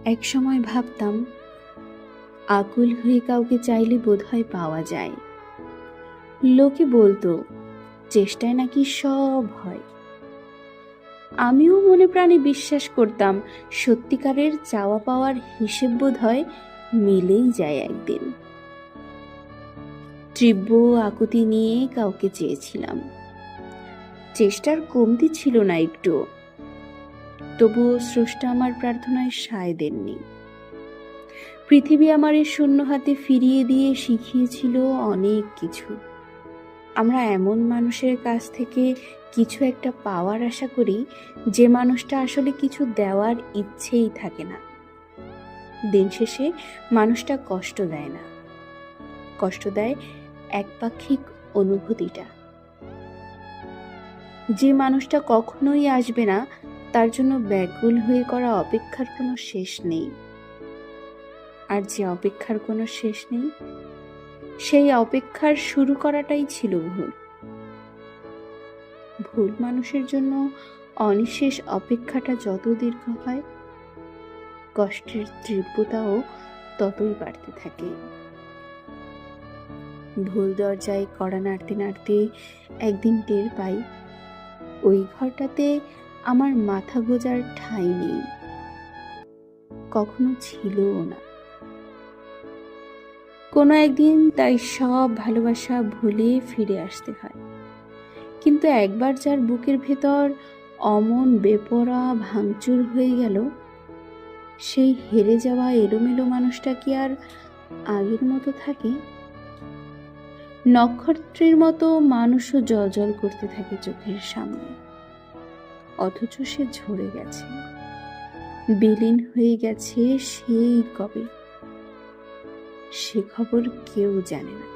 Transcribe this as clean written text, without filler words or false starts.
এক সময় ভাবতাম আকুল হয়ে কাউকে চাইলে বোধহয় পাওয়া যায়। লোকে বলতো চেষ্টায় নাকি সব হয়। আমিও মনে প্রাণে বিশ্বাস করতাম সত্যিকারের চাওয়া পাওয়ার হিসেব বোধহয় মিলেই যায় একদিন। তীব্র আকুতি নিয়ে কাউকে চেয়েছিলাম, চেষ্টার কমতি ছিল না একটু। তবুও স্রষ্টা আমার প্রার্থনায় সায় দেননি। পৃথিবী আমার এই শূন্য হাতে ফিরিয়ে দিয়ে শিখিয়েছিল অনেক কিছু। আমরা এমন মানুষের কাছ থেকে কিছু একটা পাওয়ার আশা করি যে মানুষটা আসলে কিছু দেওয়ার ইচ্ছেই থাকে না। দিন শেষে মানুষটা কষ্ট দেয় না, কষ্ট দেয় একপাক্ষিক অনুভূতিটা। যে মানুষটা কখনোই আসবে না তার জন্য ব্যাকুল হয়ে করা অপেক্ষার কোনো শেষ নেই। আর যে অপেক্ষার কোনো শেষ নেই, সেই অপেক্ষার শুরু করাটাই ছিল ভুল। ভুল মানুষের জন্য অনিঃশেষ অপেক্ষাটা যত দীর্ঘ হয়, কষ্টের তীব্রতাও ততই বাড়তে থাকে। ভুল দরজায় কড়া নাড়তে নাড়তে একদিন টের পাই ওই ঘরটাতে আমার মাথা গোজার ঠাঁই নেই, কখনো ছিলও না। কোনো একদিন তাই সব ভালোবাসা ভুলে ফিরে আসতে হয়। কিন্তু একবার যার বুকের ভেতর অমন বেপরোয়া ভাঙচুর হয়ে গেল, সেই হেরে যাওয়া এলোমেলো মানুষটা কি আর আগের মতো থাকে? নক্ষত্রের মতো মানুষও জ্বলজ্বল করতে থাকে চোখের সামনে, অথচ সে ঝরে গেছে, বিলীন হয়ে গেছে সেই কবে। সে খবর কেউ জানে না।